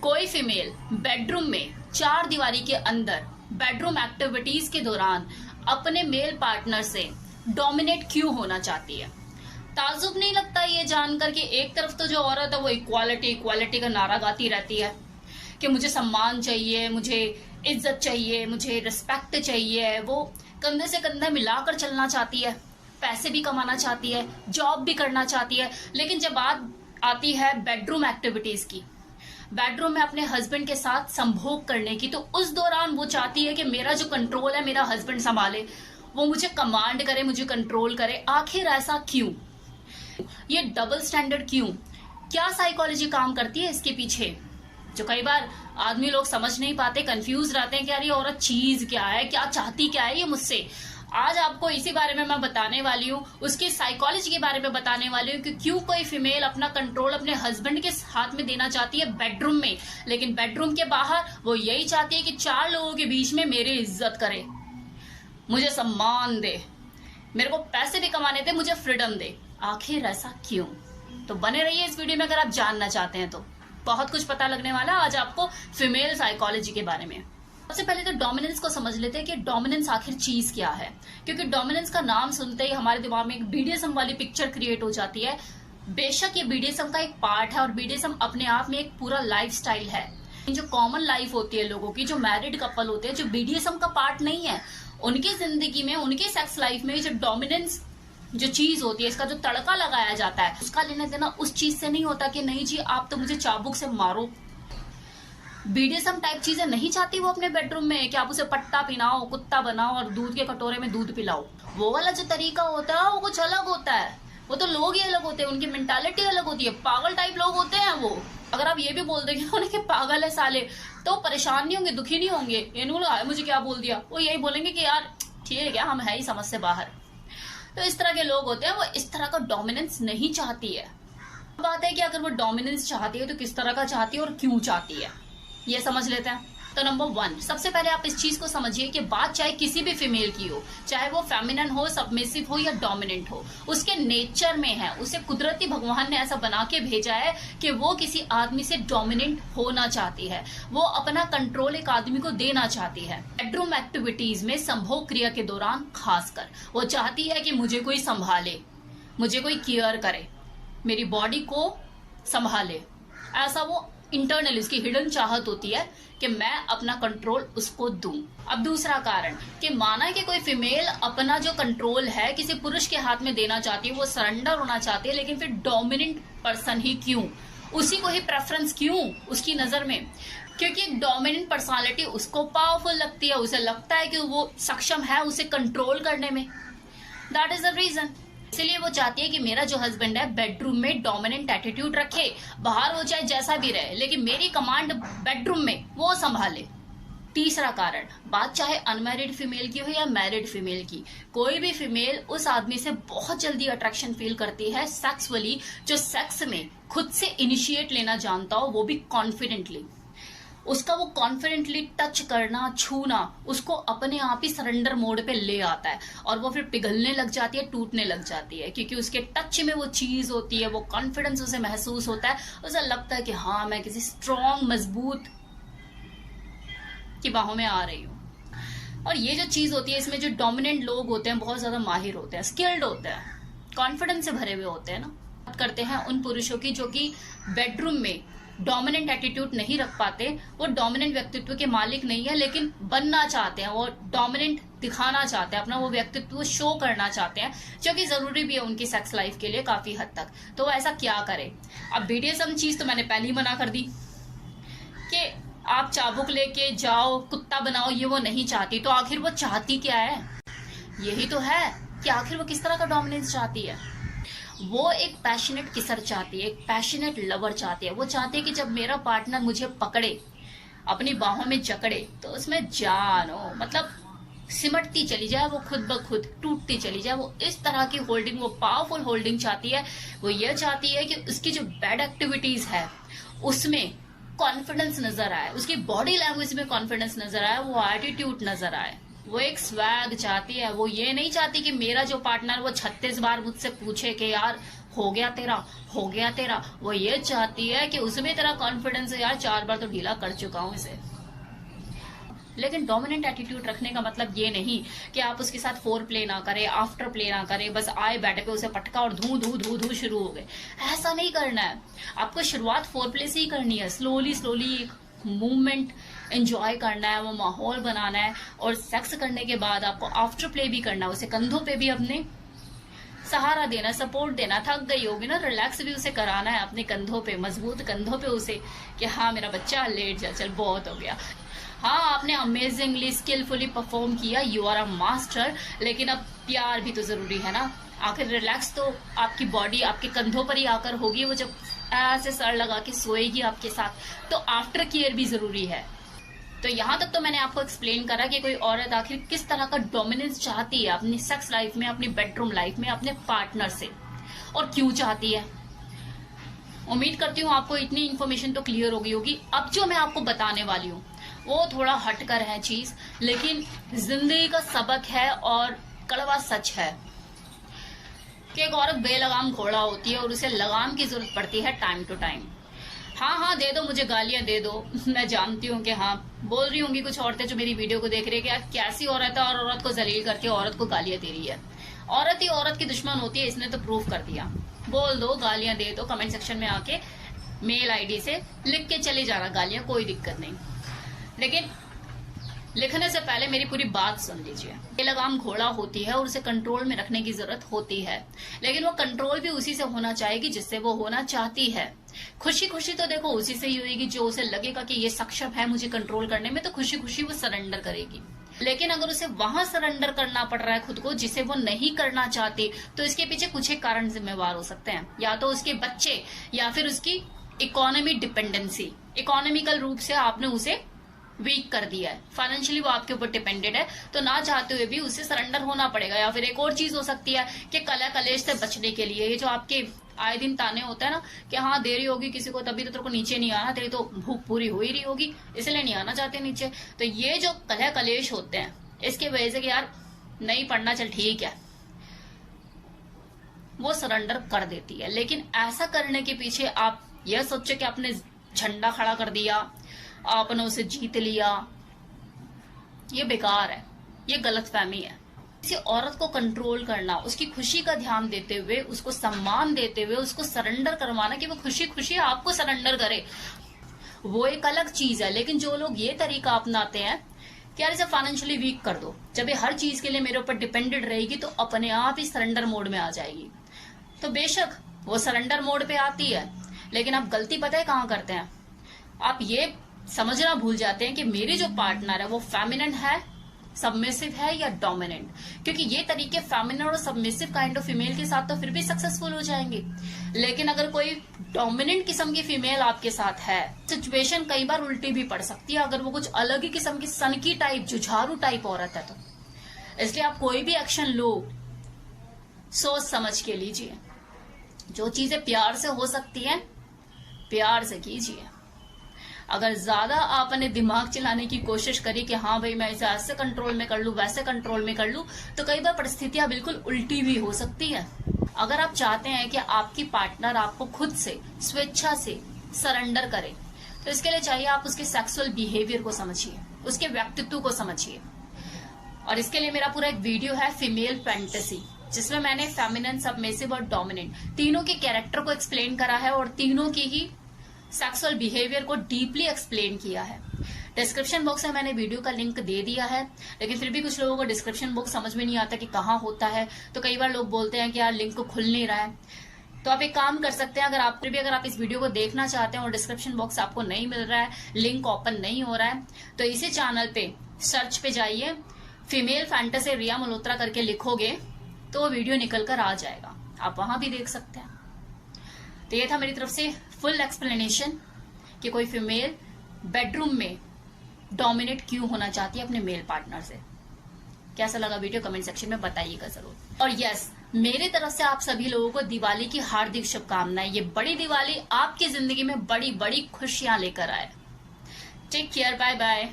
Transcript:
कोई female bedroom में चार दीवारी के अंदर बेडरूम एक्टिविटीज के दौरान अपने मेल पार्टनर से डोमिनेट क्यों होना चाहती है? ताजुब नहीं लगता ये जानकर कि एक तरफ तो जो औरत है वो इक्वालिटी इक्वालिटी का नारा गाती रहती है कि मुझे सम्मान चाहिए, मुझे इज्जत चाहिए, मुझे रिस्पेक्ट चाहिए। वो कंधे से कंधा मिलाकर चलना चाहती है, पैसे भी कमाना चाहती है, जॉब भी करना चाहती है। लेकिन जब बात आती है बेडरूम एक्टिविटीज की, बेडरूम में अपने हस्बैंड के साथ संभोग करने की, तो उस दौरान वो चाहती है कि मेरा जो कंट्रोल है मेरा हस्बैंड संभाले, वो मुझे कमांड करे, मुझे कंट्रोल करे। आखिर ऐसा क्यों? ये डबल स्टैंडर्ड क्यों? क्या साइकोलॉजी काम करती है इसके पीछे, जो कई बार आदमी लोग समझ नहीं पाते, कंफ्यूज रहते हैं कि यार ये औरत चीज क्या है, क्या चाहती क्या है ये मुझसे। आज आपको इसी बारे में मैं बताने वाली हूँ, उसकी साइकोलॉजी के बारे में बताने वाली हूँ कि क्यों कोई फीमेल अपना कंट्रोल अपने हस्बैंड के हाथ में देना चाहती है बेडरूम में, लेकिन बेडरूम के बाहर वो यही चाहती है कि चार लोगों के बीच में मेरी इज्जत करे, मुझे सम्मान दे, मेरे को पैसे भी कमाने दे, मुझे फ्रीडम दे। आखिर ऐसा क्यों? तो बने रहिए इस वीडियो में अगर आप जानना चाहते हैं, तो बहुत कुछ पता लगने वाला है आज आपको फीमेल साइकोलॉजी के बारे में। सबसे पहले तो डोमिनेंस को समझ लेते हैं कि डोमिनेंस आखिर चीज क्या है, क्योंकि डोमिनेंस का नाम सुनते ही हमारे दिमाग में एक बीडीएसएम वाली पिक्चर क्रिएट हो जाती है। बेशक ये बीडीएसएम का एक पार्ट है और बीडीएसएम अपने आप में एक पूरा लाइफस्टाइल है। जो कॉमन लाइफ होती है लोगों की, जो मैरिड कपल होते हैं, जो बीडीएसएम का पार्ट नहीं है, उनकी जिंदगी में, उनके सेक्स लाइफ में जो डोमिनेंस जो चीज होती है, इसका जो तड़का लगाया जाता है, उसका लेना देना उस चीज से नहीं होता कि नहीं जी आप तो मुझे चाबुक से मारो। बीडीएसएम टाइप चीजें नहीं चाहती वो अपने बेडरूम में कि आप उसे पट्टा पिनाओ, कुत्ता बनाओ और दूध के कटोरे में दूध पिलाओ। वो वाला जो तरीका होता है वो कुछ अलग होता है। वो तो लोग ही अलग होते हैं, उनकी मेंटालिटी अलग होती है, पागल टाइप लोग होते हैं वो। अगर आप ये भी बोल देंगे उन्हें पागल है साले, तो परेशान नहीं होंगे, दुखी नहीं होंगे, इन्होंने मुझे क्या बोल दिया, वो यही बोलेंगे कि यार ठीक है हम है ही समझ से बाहर। तो इस तरह के लोग होते हैं, वो इस तरह का डोमिनेंस नहीं चाहती है। बात है कि अगर वो डोमिनेंस चाहती है तो किस तरह का चाहती है और क्यों चाहती है, ये समझ लेते हैं। तो नंबर 1, सबसे पहले आप इस चीज को समझिए कि बात चाहे किसी भी फीमेल की हो, चाहे वो फेमिनिन हो, सबमिसिव हो या डोमिनेंट हो, उसके नेचर में है, उसे कुदरती भगवान ने ऐसा बना के भेजा है कि वो किसी आदमी से डोमिनेंट होना चाहती है, वो अपना कंट्रोल एक आदमी को देना चाहती है। बेडरूम एक्टिविटीज में संभोग क्रिया के दौरान खासकर वो चाहती है कि मुझे कोई संभाले, मुझे कोई केयर करे, मेरी बॉडी को संभाले। ऐसा वो इंटरनल उसकी हिडन चाहत होती है कि मैं अपना कंट्रोल उसको दूं। अब दूसरा कारण कि माना कि कोई फीमेल अपना जो कंट्रोल है किसी पुरुष के हाथ में देना चाहती है, वो सरेंडर होना चाहती है, लेकिन फिर डोमिनेंट पर्सन ही क्यों, उसी को ही प्रेफरेंस क्यों उसकी नजर में? क्योंकि एक डोमिनेंट पर्सनालिटी उसको पावरफुल लगती है, उसे लगता है कि वो सक्षम है उसे कंट्रोल करने में। That is the reason. इसलिए वो चाहती है कि मेरा जो हस्बैंड है बेडरूम में डोमिनेंट एटीट्यूड रखे, बाहर वो चाहे जैसा भी रहे, लेकिन मेरी कमांड बेडरूम में वो संभाले। तीसरा कारण, बात चाहे अनमैरिड फीमेल की हो या मैरिड फीमेल की, कोई भी फीमेल उस आदमी से बहुत जल्दी अट्रैक्शन फील करती है सेक्सुअली, जो सेक्स में खुद से इनिशिएट लेना जानता हो, वो भी कॉन्फिडेंटली। उसका वो कॉन्फिडेंटली टच करना, छूना उसको अपने आप ही सरेंडर मोड पे ले आता है और वो फिर पिघलने लग जाती है, टूटने लग जाती है, क्योंकि उसके टच में वो चीज होती है, वो कॉन्फिडेंस उसे महसूस होता है, उसे लगता है कि हाँ मैं किसी स्ट्रॉन्ग मजबूत की बाहों में आ रही हूँ। और ये जो चीज होती है, इसमें जो डोमिनेंट लोग होते हैं बहुत ज्यादा माहिर होते हैं, स्किल्ड होते हैं, कॉन्फिडेंस से भरे हुए होते हैं ना। बात करते हैं उन पुरुषों की जो कि बेडरूम में डोमिनेंट एटीट्यूड नहीं रख पाते, वो डोमिनेंट व्यक्तित्व के मालिक नहीं है, लेकिन बनना चाहते हैं, वो डोमिनेंट दिखाना चाहते हैं, अपना वो व्यक्तित्व शो करना चाहते हैं, जो कि जरूरी भी है उनकी सेक्स लाइफ के लिए काफी हद तक। तो वो ऐसा क्या करे? अब बीडीएसएम चीज तो मैंने पहले ही मना कर दी कि आप चाबुक लेके जाओ, कुत्ता बनाओ, ये वो नहीं चाहती। तो आखिर वो चाहती क्या है? यही तो है कि आखिर वो किस तरह का डोमिनेंस चाहती है। वो एक पैशनेट किसर चाहती है, एक पैशनेट लवर चाहती है। वो चाहती है कि जब मेरा पार्टनर मुझे पकड़े, अपनी बाहों में जकड़े, तो उसमें जान हो, मतलब सिमटती चली जाए, वो खुद ब खुद टूटती चली जाए। वो इस तरह की होल्डिंग, वो पावरफुल होल्डिंग चाहती है। वो ये चाहती है कि उसकी जो बैड एक्टिविटीज है उसमें कॉन्फिडेंस नजर आए, उसकी बॉडी लैंग्वेज में कॉन्फिडेंस नजर आए, वो एटीट्यूड नजर आए। वो एक स्वैग चाहती है। वो ये नहीं चाहती कि मेरा जो पार्टनर वो 36 बार मुझसे पूछे कि यार हो गया तेरा। वो ये चाहती है कि उसमें तेरा कॉन्फिडेंस है, यार 4 बार तो ढीला कर चुका हूं इसे। लेकिन डोमिनेंट एटीट्यूड रखने का मतलब ये नहीं कि आप उसके साथ फोर प्ले ना करें, आफ्टर प्ले ना करें, बस आए बैठे पे उसे पटका और धू धू धू धू शुरू हो गए। ऐसा नहीं करना है। आपको शुरुआत फोर प्ले से ही करनी है। स्लोली मूवमेंट एंजॉय करना है, वो माहौल बनाना है, और सेक्स करने के बाद आपको आफ्टर प्ले भी करना है। उसे कंधों पे भी अपने सहारा देना, सपोर्ट देना। थक गई होगी ना, रिलैक्स भी उसे कराना है अपने कंधों पे, मजबूत कंधों पे उसे, कि हाँ मेरा बच्चा लेट जा, चल बहुत हो गया। हाँ, आपने अमेजिंगली स्किलफुली परफॉर्म किया, यू आर अ मास्टर, लेकिन अब प्यार भी तो जरूरी है ना। आखिर रिलैक्स तो आपकी बॉडी आपके कंधों पर ही आकर होगी। वो जब ऐसे सर लगा के सोएगी आपके साथ, तो आफ्टर केयर भी जरूरी है। तो यहाँ तक तो मैंने आपको एक्सप्लेन करा कि कोई औरत आखिर किस तरह का डोमिनेंस चाहती है अपनी सेक्स लाइफ में, अपनी बेडरूम लाइफ में, अपने पार्टनर से, और क्यों चाहती है। उम्मीद करती हूँ आपको इतनी इन्फॉर्मेशन तो क्लियर हो गई होगी। अब जो मैं आपको बताने वाली हूँ वो थोड़ा हटकर है चीज, लेकिन जिंदगी का सबक है और कड़वा सच है कि एक औरत बेलगाम घोड़ा होती है और उसे लगाम की जरूरत पड़ती है टाइम टू टाइम। हाँ, दे दो मुझे गालियां दे दो। मैं जानती हूँ कि हाँ, बोल रही होंगी कुछ औरतें जो मेरी वीडियो को देख रही है कि यार कैसी औरत है और औरत को जलील करके औरत को गालियां दे रही है। औरत ही औरत की दुश्मन होती है, इसने तो प्रूफ कर दिया। बोल दो, गालियां दे दो, कमेंट सेक्शन में आके मेल आईडी से लिख के चले जाना गालियां, कोई दिक्कत नहीं। लेकिन लिखने से पहले मेरी पूरी बात सुन लीजिए। बेलगाम घोड़ा होती है और उसे कंट्रोल में रखने की जरूरत होती है, लेकिन वो कंट्रोल भी उसी से होना चाहेगी जिससे वो होना चाहती है। खुशी खुशी तो देखो उसी से ही होगी जो उसे लगेगा कि ये सक्षम है मुझे कंट्रोल करने में, तो खुशी खुशी वो सरेंडर करेगी। लेकिन अगर उसे वहां सरेंडर करना पड़ रहा है खुद को जिसे वो नहीं करना चाहती, तो इसके पीछे कुछ एक कारण जिम्मेवार हो सकते हैं। या तो उसके बच्चे, या फिर उसकी इकोनॉमी डिपेंडेंसी। इकोनॉमिकल रूप से आपने उसे वीक कर दिया है, फाइनेंशियली वो आपके ऊपर डिपेंडेड है, तो ना चाहते हुए भी उसे सरेंडर होना पड़ेगा। या फिर एक और चीज हो सकती है कि कलह कलेश से बचने के लिए, ये जो आपके आए दिन ताने होता है ना कि हाँ देरी होगी किसी को तभी तो तेरे को नीचे नहीं आना, तेरी तो भूख पूरी हो ही रही होगी इसलिए नहीं आना चाहते नीचे। तो ये जो कलह कलेश होते हैं इसके वजह से कि यार नहीं पढ़ना, चल ठीक है, वो सरेंडर कर देती है। लेकिन ऐसा करने के पीछे आप यह सोचे कि आपने झंडा खड़ा कर दिया, आपने उसे जीत लिया, ये बेकार है, ये गलतफहमी है। किसी औरत को कंट्रोल करना, उसकी खुशी का ध्यान देते हुए, उसको सम्मान देते हुए, उसको सरेंडर करवाना कि वो खुशी खुशी आपको सरेंडर करे, वो एक अलग चीज है। लेकिन जो लोग ये तरीका अपनाते हैं कि यार इसे फाइनेंशियली वीक कर दो, जब ये हर चीज के लिए मेरे ऊपर डिपेंडेड रहेगी तो अपने आप ही सरेंडर मोड में आ जाएगी, तो बेशक वो सरेंडर मोड पे आती है। लेकिन आप गलती पता है कहाँ करते हैं, आप ये समझना भूल जाते हैं कि मेरी जो पार्टनर है वो फेमिनिन है, सबमिसिव है या डोमिनेंट, क्योंकि ये तरीके फेमिनिन और सबमिसिव काइंड ऑफ फीमेल के साथ तो फिर भी सक्सेसफुल हो जाएंगे। लेकिन अगर कोई डोमिनेंट किस्म की फीमेल आपके साथ है, सिचुएशन कई बार उल्टी भी पड़ सकती है अगर वो कुछ अलग ही किस्म की सनकी टाइप, जुझारू टाइप औरत है तो। इसलिए आप कोई भी एक्शन लो सोच समझ के लीजिए। जो चीजें प्यार से हो सकती है प्यार से कीजिए। अगर ज्यादा आपने दिमाग चलाने की कोशिश करी कि हाँ भाई मैं इसे ऐसे कंट्रोल में कर लूं, वैसे कंट्रोल में कर लूं, तो कई बार परिस्थितियां बिल्कुल उल्टी भी हो सकती है। अगर आप चाहते हैं कि आपकी पार्टनर आपको खुद से स्वेच्छा से सरेंडर करे, तो इसके लिए चाहिए आप उसके सेक्सुअल बिहेवियर को समझिए, उसके व्यक्तित्व को समझिए। और इसके लिए मेरा पूरा एक वीडियो है फीमेल फैंटेसी, जिसमें मैंने फेमिनिन, सबमिसिव और डोमिनेंट तीनों के कैरेक्टर को एक्सप्लेन करा है और तीनों की ही सेक्सुअल बिहेवियर को डीपली एक्सप्लेन किया है। डिस्क्रिप्शन बॉक्स में मैंने वीडियो का लिंक दे दिया है, लेकिन फिर भी कुछ लोगों को डिस्क्रिप्शन बॉक्स समझ में नहीं आता कि कहाँ होता है, तो कई बार लोग बोलते हैं कि यार लिंक खुल नहीं रहा है। तो आप एक काम कर सकते हैं, अगर आप इस वीडियो को देखना चाहते हैं और डिस्क्रिप्शन बॉक्स आपको नहीं मिल रहा है, लिंक ओपन नहीं हो रहा है, तो इसी चैनल पे सर्च पे जाइए, फीमेल फैंटेसी रिया मल्होत्रा करके लिखोगे तो वो वीडियो निकल कर आ जाएगा, आप वहां भी देख सकते हैं। तो ये था मेरी तरफ से फुल एक्सप्लेनेशन कि कोई फीमेल बेडरूम में डोमिनेट क्यों होना चाहती है अपने मेल पार्टनर से। कैसा लगा वीडियो कमेंट सेक्शन में बताइएगा जरूर। और यस, मेरी तरफ से आप सभी लोगों को दिवाली की हार्दिक शुभकामनाएं। ये बड़ी दिवाली आपकी जिंदगी में बड़ी बड़ी खुशियां लेकर आए। Take care, bye bye.